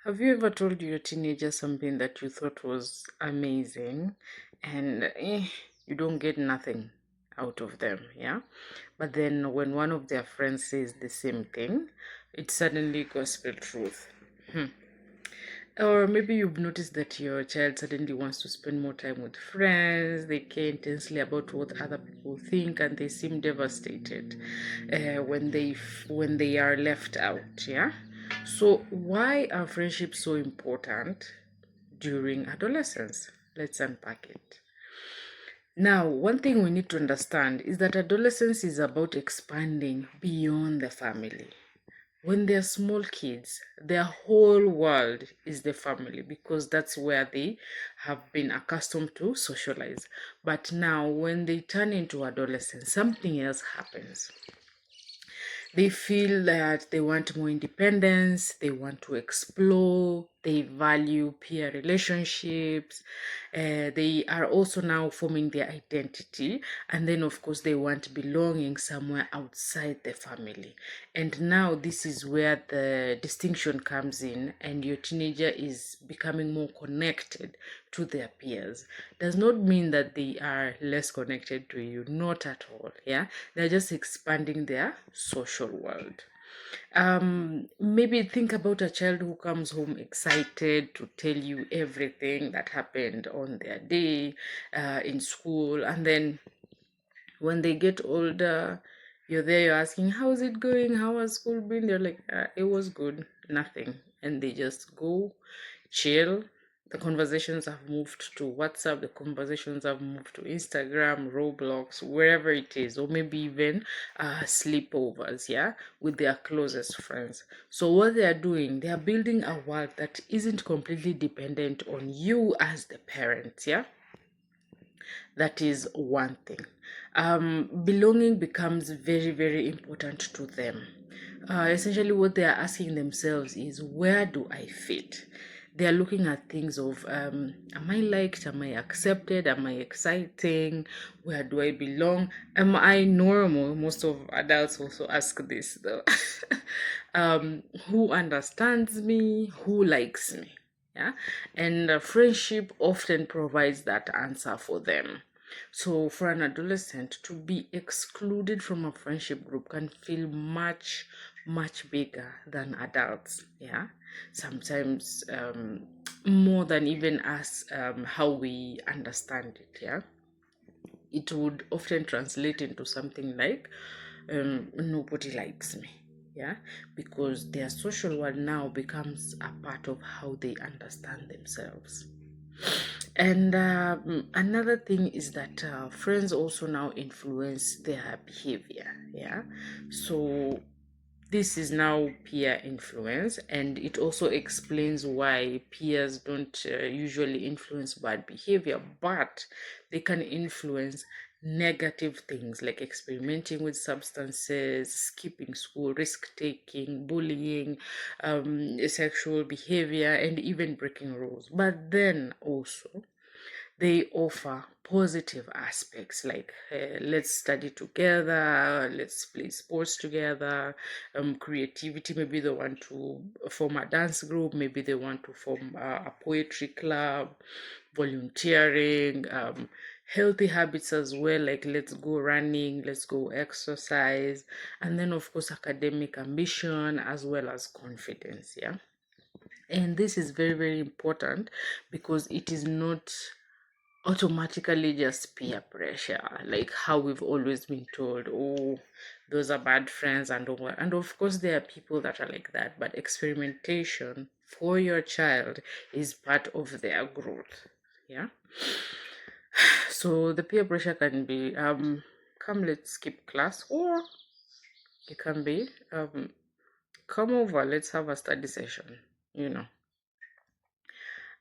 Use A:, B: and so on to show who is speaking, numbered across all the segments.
A: Have you ever told your teenager something that you thought was amazing and you don't get nothing out of them, yeah? But then when one of their friends says the same thing, it's suddenly gospel truth. Hmm. Or maybe you've noticed that your child suddenly wants to spend more time with friends, they care intensely about what other people think, and they seem devastated when they are left out, yeah? So why are friendships so important during adolescence? Let's unpack it. Now, one thing we need to understand is that adolescence is about expanding beyond the family. When they're small kids, their whole world is the family because that's where they have been accustomed to socialize. But now, when they turn into adolescence, something else happens. They feel that they want more independence, they want to explore, they value peer relationships, they are also now forming their identity, and then, of course, they want belonging somewhere outside the family. And now, this is where the distinction comes in, and your teenager is becoming more connected to their peers. Does not mean that they are less connected to you, not at all. Yeah, they're just expanding their social world. Maybe think about a child who comes home excited to tell you everything that happened on their day in school, and then when they get older, you're there, you're asking, how's it going? How has school been? They're like, it was good, nothing. And they just go chill. The conversations have moved to WhatsApp, the conversations have moved to Instagram, Roblox, wherever it is, or maybe even sleepovers, yeah, with their closest friends. So, what they are doing, they are building a world that isn't completely dependent on you as the parents, yeah. That is one thing. Belonging becomes very, very important to them. Essentially, what they are asking themselves is, where do I fit? They are looking at things of, am I liked? Am I accepted? Am I exciting? Where do I belong? Am I normal? Most of adults also ask this though. Who understands me? Who likes me? Yeah, and friendship often provides that answer for them. So for an adolescent to be excluded from a friendship group can feel much bigger than adults. Yeah, sometimes more than even us, how we understand it. Yeah, it would often translate into something like, nobody likes me. Yeah, because their social world now becomes a part of how they understand themselves. And another thing is that friends also now influence their behavior. Yeah, so this is now peer influence, and it also explains why peers don't usually influence bad behavior, but they can influence negative things like experimenting with substances, skipping school, risk taking, bullying, sexual behavior, and even breaking rules. But then also, they offer positive aspects like, let's study together, let's play sports together, creativity. Maybe they want to form a dance group, maybe they want to form a poetry club, volunteering, healthy habits as well, like let's go running, let's go exercise, and then of course academic ambition as well as confidence. Yeah, and this is very, very important because it is not automatically just peer pressure, like how we've always been told, oh, those are bad friends and all. And of course, there are people that are like that, but experimentation for your child is part of their growth. Yeah. So the peer pressure can be, come, let's skip class, or it can be, come over, let's have a study session, you know.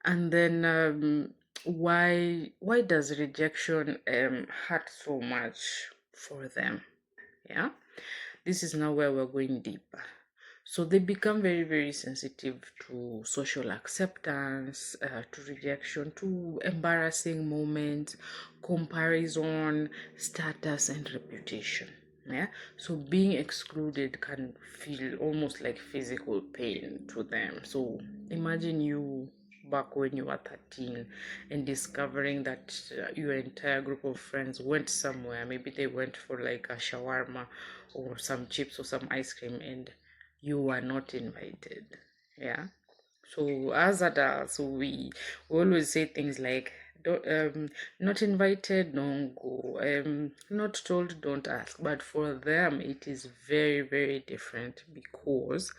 A: And then why does rejection hurt so much for them? Yeah, this is now where we're going deeper. So they become very, very sensitive to social acceptance, to rejection, to embarrassing moments, comparison, status, and reputation. Yeah, so being excluded can feel almost like physical pain to them. So imagine you back when you were 13 and discovering that your entire group of friends went somewhere. Maybe they went for like a shawarma or some chips or some ice cream, and you were not invited. Yeah, so as adults, we always say things like, don't, not invited, don't go. Not told, don't ask. But for them, it is very, very different because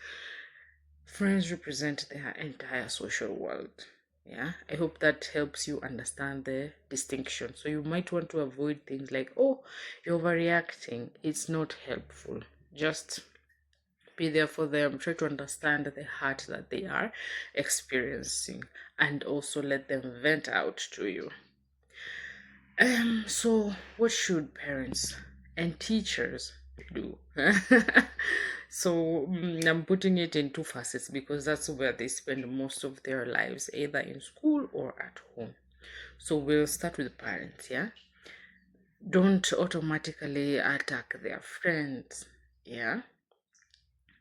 A: friends represent their entire social world. Yeah, I hope that helps you understand the distinction. So you might want to avoid things like, oh, you're overreacting. It's not helpful. Just be there for them, try to understand the hurt that they are experiencing, and also let them vent out to you. So what should parents and teachers do? So I'm putting it in two facets because that's where they spend most of their lives, either in school or at home. So we'll start with parents. Yeah, don't automatically attack their friends. Yeah,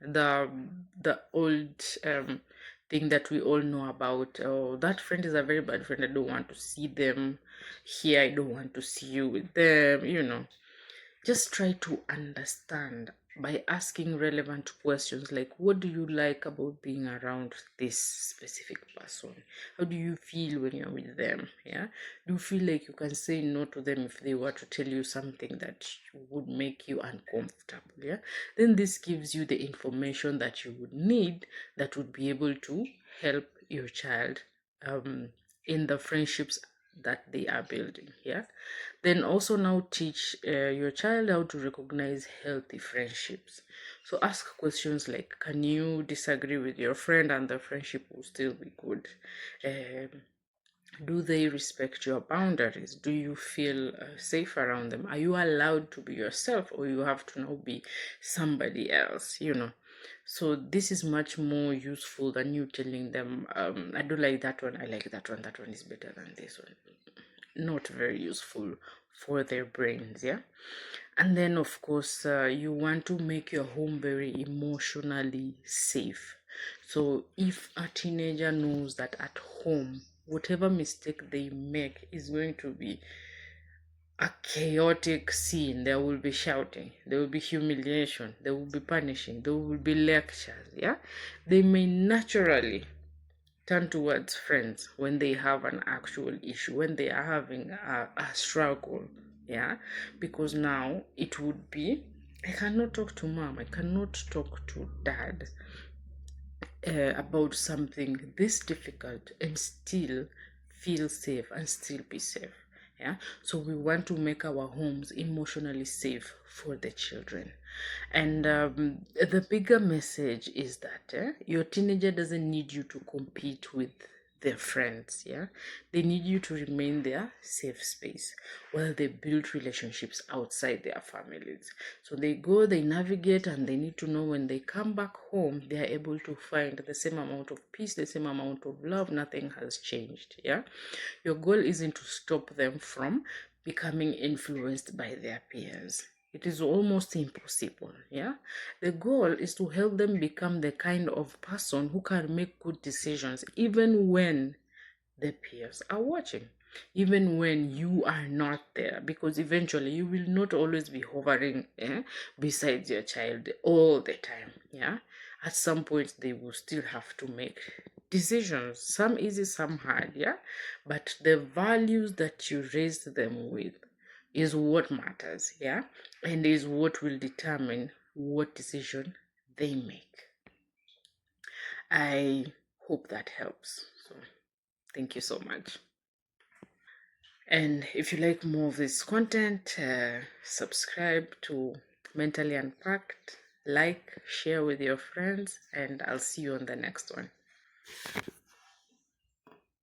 A: the old thing that we all know about, oh, that friend is a very bad friend, I don't want to see them here, I don't want to see you with them, just try to understand by asking relevant questions like, what do you like about being around this specific person? How do you feel when you're with them? Yeah, do you feel like you can say no to them if they were to tell you something that would make you uncomfortable? Yeah, then this gives you the information that you would need that would be able to help your child in the friendships that they are building. Yeah, then also now teach your child how to recognize healthy friendships. So ask questions like, can you disagree with your friend and the friendship will still be good? um, do they respect your boundaries? Do you feel safe around them? Are you allowed to be yourself, or you have to now be somebody else? So this is much more useful than you telling them, I don't like that one, I like that one, that one is better than this one. Not very useful for their brains. Yeah, and then of course you want to make your home very emotionally safe. So if a teenager knows that at home whatever mistake they make is going to be a chaotic scene, there will be shouting, there will be humiliation, there will be punishing, there will be lectures. Yeah, they may naturally turn towards friends when they have an actual issue, when they are having a struggle. Yeah, because now it would be, I cannot talk to mom, I cannot talk to dad about something this difficult and still feel safe and still be safe. Yeah, so we want to make our homes emotionally safe for the children. And the bigger message is that your teenager doesn't need you to compete with their friends. Yeah, they need you to remain their safe space while they build relationships outside their families. So they go, they navigate, and they need to know when they come back home they are able to find the same amount of peace, the same amount of love. Nothing has changed. Yeah, your goal isn't to stop them from becoming influenced by their peers. It is almost impossible. Yeah, the goal is to help them become the kind of person who can make good decisions even when the peers are watching, even when you are not there, because eventually you will not always be hovering beside your child all the time. Yeah, at some point they will still have to make decisions, some easy, some hard. Yeah, but the values that you raised them with is what matters. Yeah, and is what will determine what decision they make. I hope that helps. So thank you so much. And if you like more of this content, subscribe to Mentally Unpacked, like, share with your friends, and I'll see you on the next one.